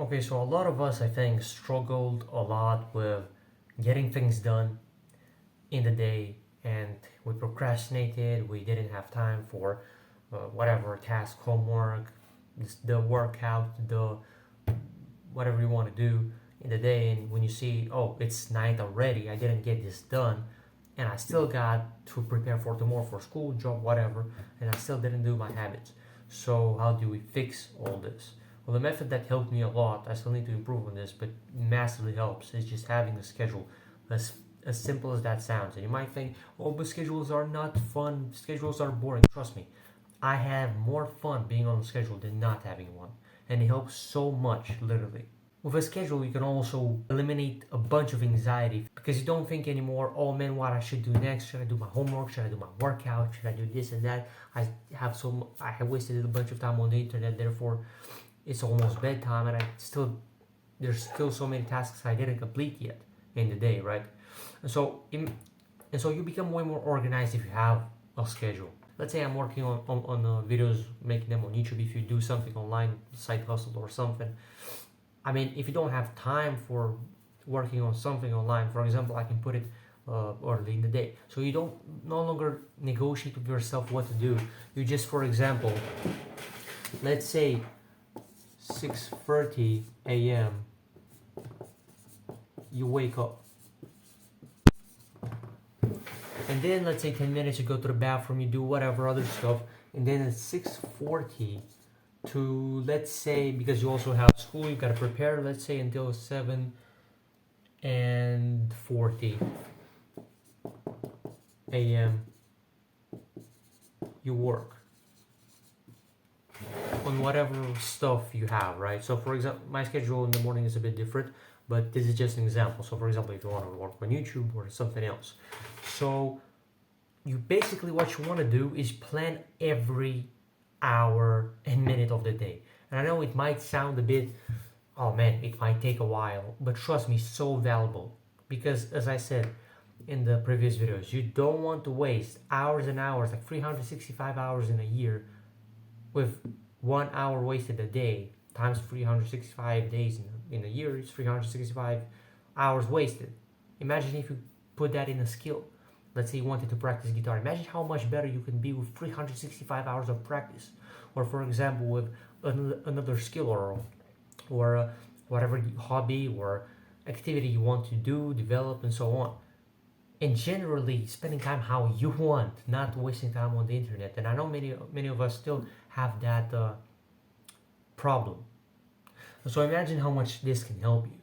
Okay, so a lot of us, I think, struggled a lot with getting things done in the day, and we procrastinated. We didn't have time for whatever task, homework, the workout, the whatever you want to do in the day. And when you see, oh, it's night already, I didn't get this done, and I still got to prepare for tomorrow for school, job, whatever, and I still didn't do my habits. So how do we fix all this? Well, the method that helped me a lot, I still need to improve on this, but massively helps, is just having a schedule. As, as simple as that sounds. And you might think, oh, but schedules are not fun, schedules are boring. Trust me, I have more fun being on a schedule than not having one. And it helps so much, literally. With a schedule, you can also eliminate a bunch of anxiety because you don't think anymore, oh man, what I should do next? Should I do my homework? Should I do my workout? Should I do this and that? I have wasted a bunch of time on the internet, therefore it's almost bedtime and there's still so many tasks I didn't complete yet in the day, right? And so, and so you become way more organized if you have a schedule. Let's say I'm working on videos, making them on YouTube. If you do something online, side hustle or something, I mean, if you don't have time for working on something online, for example, I can put it early in the day. So you don't no longer negotiate with yourself what to do. You just, for example, let's say 6:30 a.m. you wake up, and then let's say 10 minutes you go to the bathroom, you do whatever other stuff, and then at 6:40 to, let's say, because you also have school, you gotta prepare, let's say, until 7:40 a.m. you work on whatever stuff you have, right? So for example, my schedule in the morning is a bit different, but this is just an example. So for example, if you want to work on YouTube or something else, so you basically, what you want to do is plan every hour and minute of the day. And I know it might sound a bit, oh man, it might take a while, but trust me, so valuable. Because as I said in the previous videos, you don't want to waste hours and hours, like 365 hours in a year, with 1 hour wasted a day times 365 days in a year. It's 365 hours wasted. Imagine if you put that in a skill. Let's say you wanted to practice guitar. Imagine how much better you can be with 365 hours of practice. Or for example, with another skill, or whatever hobby or activity you want to do, develop, and so on. And generally spending time how you want, not wasting time on the internet. And I know many of us still have that problem. So imagine how much this can help you.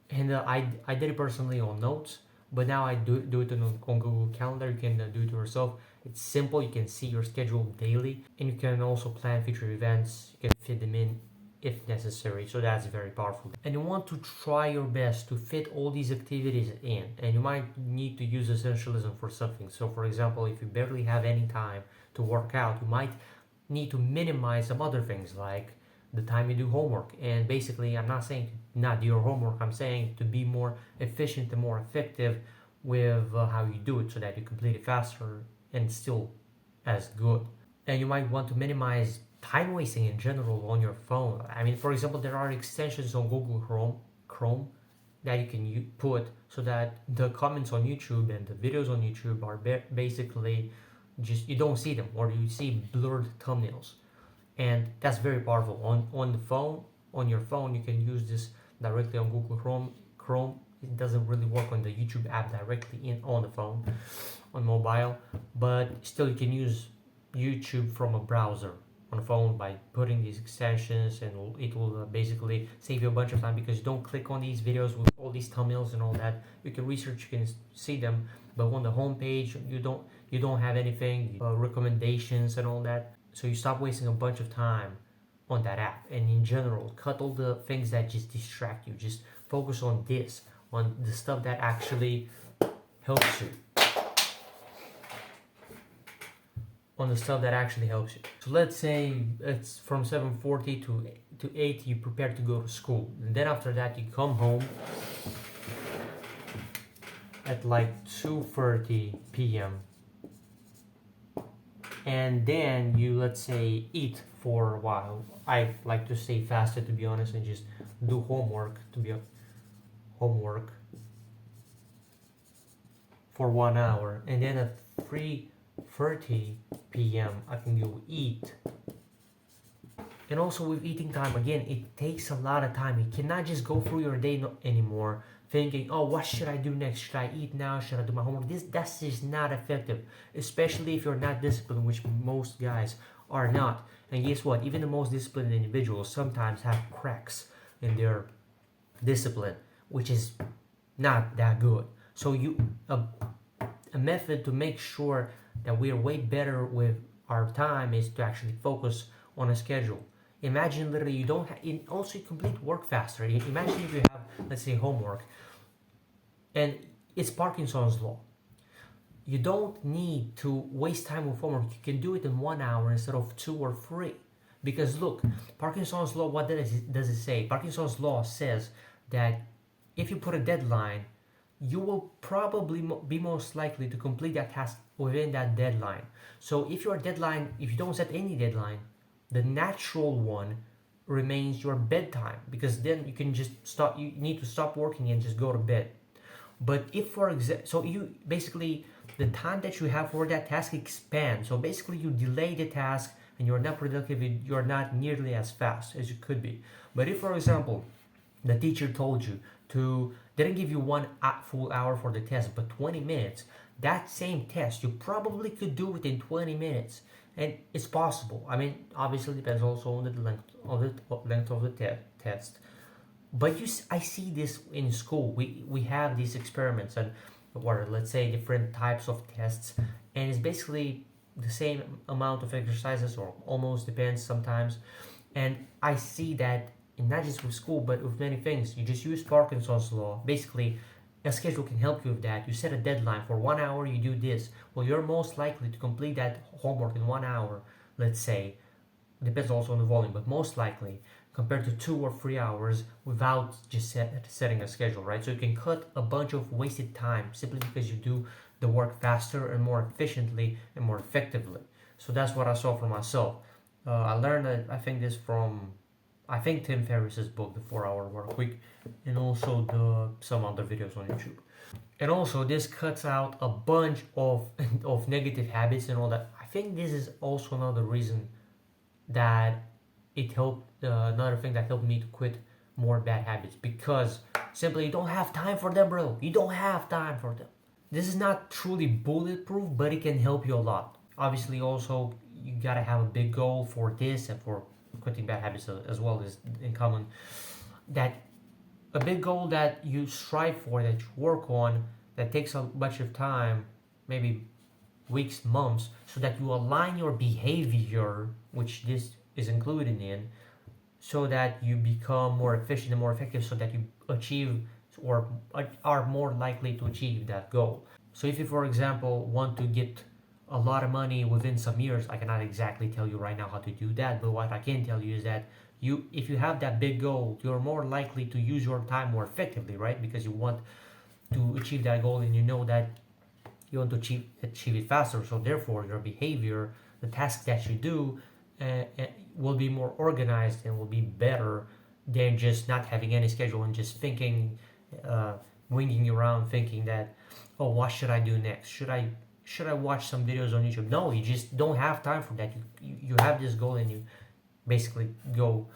And I did it personally on Notes, but now I do it on Google Calendar. You can do it yourself. It's simple. You can see your schedule daily, and you can also plan future events. You can fit them in if necessary. So that's very powerful. And you want to try your best to fit all these activities in. And you might need to use essentialism for something. So for example, if you barely have any time to work out, you might need to minimize some other things like the time you do homework. And basically, I'm not saying to not do your homework, I'm saying to be more efficient and more effective with how you do it so that you complete it faster and still as good. And you might want to minimize time wasting in general on your phone. I mean, for example, there are extensions on Google Chrome that you can put so that the comments on YouTube and the videos on YouTube are basically just, you don't see them, or you see blurred thumbnails. And that's very powerful. On the phone, on your phone, you can use this directly on Google Chrome. It doesn't really work on the YouTube app directly on the phone, on mobile, but still you can use YouTube from a browser on the phone by putting these extensions, and it will basically save you a bunch of time because you don't click on these videos with all these thumbnails and all that. You can research, you can see them, but on the home page you don't have anything, recommendations and all that. So you stop wasting a bunch of time on that app, and in general cut all the things that just distract you. Just focus on this, on the stuff that actually helps you, on the stuff that actually helps you. So let's say it's from 7:40 to 8 you prepare to go to school, and then after that you come home at like 2:30 p.m. and then you, let's say, eat for a while. I like to stay fasted, to be honest, and just do homework for 1 hour, and then at 3:30 p.m. I can go eat. And also with eating time, again, it takes a lot of time. You cannot just go through your day anymore thinking, oh, what should I do next? Should I eat now? Should I do my homework? That's just not effective, especially if you're not disciplined, which most guys are not. And guess what? Even the most disciplined individuals sometimes have cracks in their discipline, which is not that good. So a method to make sure that we are way better with our time is to actually focus on a schedule. Imagine literally you don't have, also you complete work faster. Imagine if you have, let's say, homework, and it's Parkinson's law. You don't need to waste time with homework. You can do it in 1 hour instead of 2 or 3. Because look, Parkinson's law, what does it say? Parkinson's law says that if you put a deadline, you will probably be most likely to complete that task within that deadline. So if you don't set any deadline, the natural one remains your bedtime, because then you can just stop. You need to stop working and just go to bed. But if, for example, so you basically, the time that you have for that task expands. So basically, you delay the task and you're not productive. You're not nearly as fast as you could be. But if, for example, the teacher told you to didn't give you one full hour for the test, but 20 minutes, that same test you probably could do within 20 minutes, and it's possible. I mean, obviously, it depends also on the length of the test. But I see this in school. We have these experiments and, or let's say, different types of tests, and it's basically the same amount of exercises, or almost, depends sometimes. And I see that, and not just with school, but with many things. You just use Parkinson's law. Basically, a schedule can help you with that. You set a deadline for 1 hour, you do this. Well, you're most likely to complete that homework in 1 hour, let's say. Depends also on the volume, but most likely, compared to 2 or 3 hours without just setting a schedule, right? So you can cut a bunch of wasted time simply because you do the work faster and more efficiently and more effectively. So that's what I saw for myself. I learned that, I think this from, I think, Tim Ferriss's book, The 4 Hour Work Week, and also some other videos on YouTube. And also, this cuts out a bunch of of negative habits and all that. I think this is also another reason that it helped. Another thing that helped me to quit more bad habits, because simply you don't have time for them, bro. You don't have time for them. This is not truly bulletproof, but it can help you a lot. Obviously, also you gotta have a big goal for this and for quitting bad habits as well, is in common. That a big goal that you strive for, that you work on, that takes a bunch of time, maybe weeks, months, so that you align your behavior, which this is included in, so that you become more efficient and more effective, so that you achieve, or are more likely to achieve that goal. So if you, for example, want to get a lot of money within some years, I cannot exactly tell you right now how to do that, but what I can tell you is that if you have that big goal, you're more likely to use your time more effectively, right? Because you want to achieve that goal, and you know that you want to achieve it faster. So therefore, your behavior, the tasks that you do, will be more organized and will be better than just not having any schedule and just thinking, winging around, thinking that, oh, what should I do next? Should I watch some videos on YouTube? No, you just don't have time for that. You have this goal, and you basically go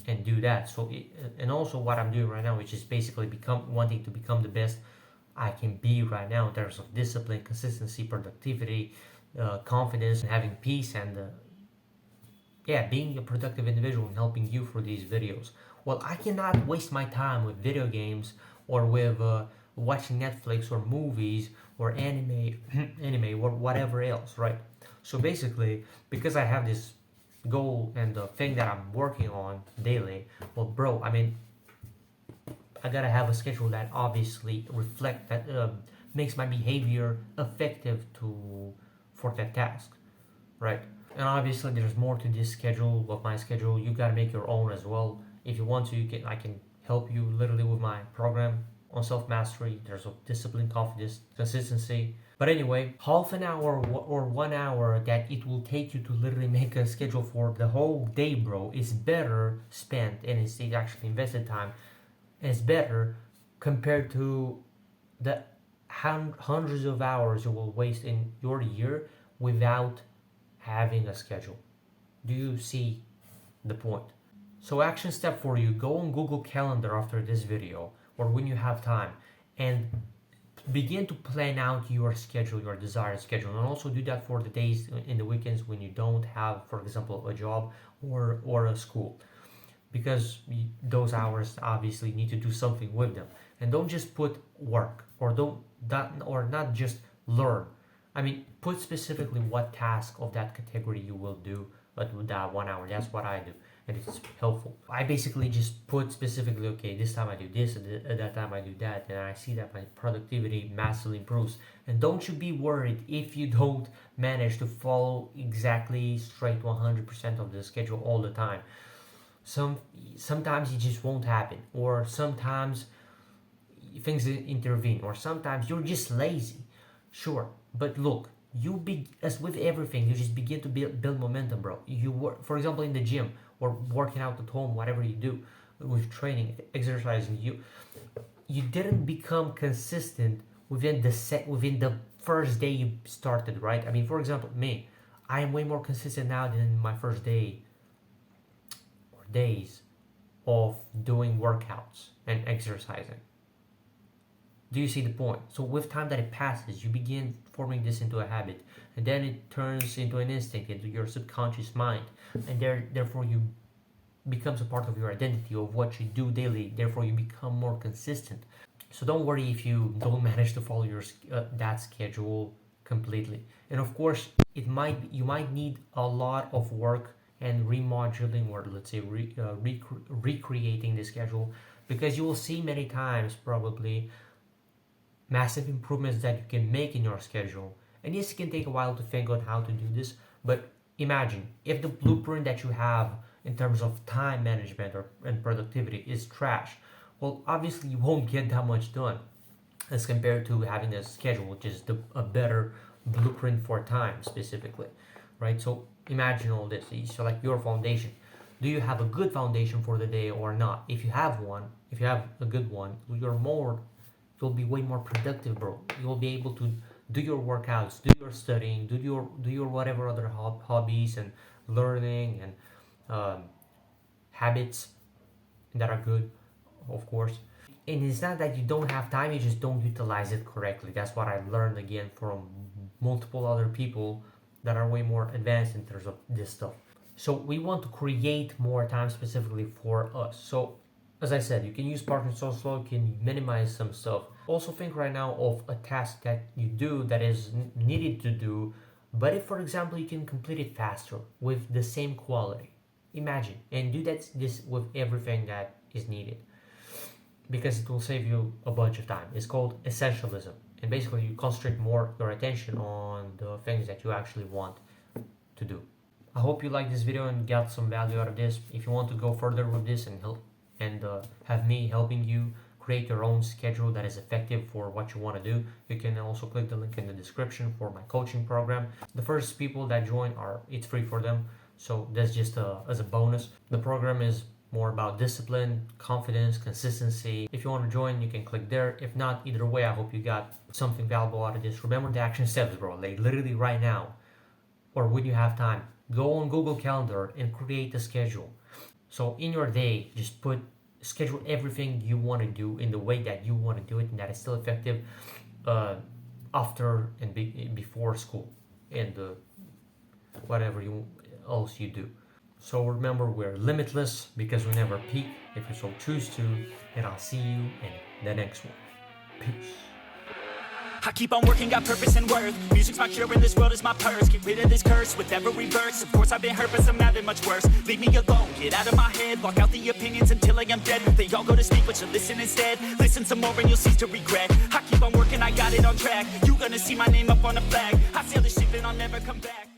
and do that. So and also what I'm doing right now, which is basically wanting to become the best I can be right now in terms of discipline, consistency, productivity, confidence, and having peace, and being a productive individual and helping you through these videos. Well, I cannot waste my time with video games, or with watching Netflix or movies or anime or whatever else, right? So basically, because I have this goal and the thing that I'm working on daily, well, bro, I mean, I gotta have a schedule that obviously reflect that, makes my behavior effective for that task, right? And obviously, there's more to this schedule. Of my schedule, you gotta make your own as well. If you want to, I can help you literally with my program on self mastery. There's a discipline, confidence, consistency. But anyway, half an hour or 1 hour that it will take you to literally make a schedule for the whole day, bro, is better spent, and it's actually invested time, and it's better compared to the hundreds of hours you will waste in your year without having a schedule. Do you see the point? So action step for you, go on Google Calendar after this video or when you have time and begin to plan out your schedule, your desired schedule, and also do that for the days in the weekends when you don't have, for example, a job or a school, because those hours obviously need to do something with them. And don't just put work, or not just learn. I mean, put specifically what task of that category you will do, but with that 1 hour. That's what I do, and it's helpful. I basically just put specifically, okay, this time I do this, at that time I do that, and I see that my productivity massively improves. And don't you be worried if you don't manage to follow exactly straight 100% of the schedule all the time. Sometimes it just won't happen, or sometimes things intervene, or sometimes you're just lazy. Sure, but look, as with everything, you just begin to build momentum, bro. You work, for example, in the gym or working out at home, whatever you do with training, exercising, you didn't become consistent within the first day you started, right? I mean, for example, me, I am way more consistent now than in my first day or days of doing workouts and exercising. Do you see the point? So with time that it passes, you begin forming this into a habit, and then it turns into an instinct, into your subconscious mind, and therefore you becomes a part of your identity of what you do daily. Therefore, you become more consistent. So don't worry if you don't manage to follow that schedule completely. And of course, you might need a lot of work and remodeling, or let's say recreating the schedule, because you will see many times probably massive improvements that you can make in your schedule. And yes, it can take a while to think on how to do this, but imagine if the blueprint that you have in terms of time management and productivity is trash. Well, obviously you won't get that much done as compared to having a schedule, which is a better blueprint for time specifically, right? So imagine all this. So like your foundation. Do you have a good foundation for the day or not? If you have a good one, you'll be way more productive, bro. You'll be able to do your workouts, do your studying, do your whatever other hobbies and learning and habits that are good, of course. And it's not that you don't have time, you just don't utilize it correctly. That's what I've learned again from multiple other people that are way more advanced in terms of this stuff. So we want to create more time specifically for us. So as I said, you can use Parkinson's law, you can minimize some stuff. Also think right now of a task that you do that is needed to do, but if, for example, you can complete it faster with the same quality. Imagine, and do this with everything that is needed, because it will save you a bunch of time. It's called essentialism, and basically you concentrate more your attention on the things that you actually want to do. I hope you liked this video and got some value out of this. If you want to go further with this and have me helping you create your own schedule that is effective for what you want to do, you can also click the link in the description for my coaching program. The first people that join it's free for them, so that's just as a bonus. The program is more about discipline, confidence, consistency. If you want to join, you can click there. If not, either way, I hope you got something valuable out of this. Remember the action steps, bro. Like literally right now, or when you have time, go on Google Calendar and create a schedule. So in your day, just schedule everything you want to do in the way that you want to do it, and that is still effective after and before school and whatever else you do. So remember, we're limitless because we never peak if you so choose to, and I'll see you in the next one. Peace. I keep on working, got purpose and worth. Music's my cure and this world is my purse. Get rid of this curse with every verse. Of course I've been hurt, but some have been much worse. Leave me alone, get out of my head. Block out the opinions until I am dead. They all go to sleep, but you listen instead. Listen some more and you'll cease to regret. I keep on working, I got it on track. You gonna see my name up on the flag. I sail the ship and I'll never come back.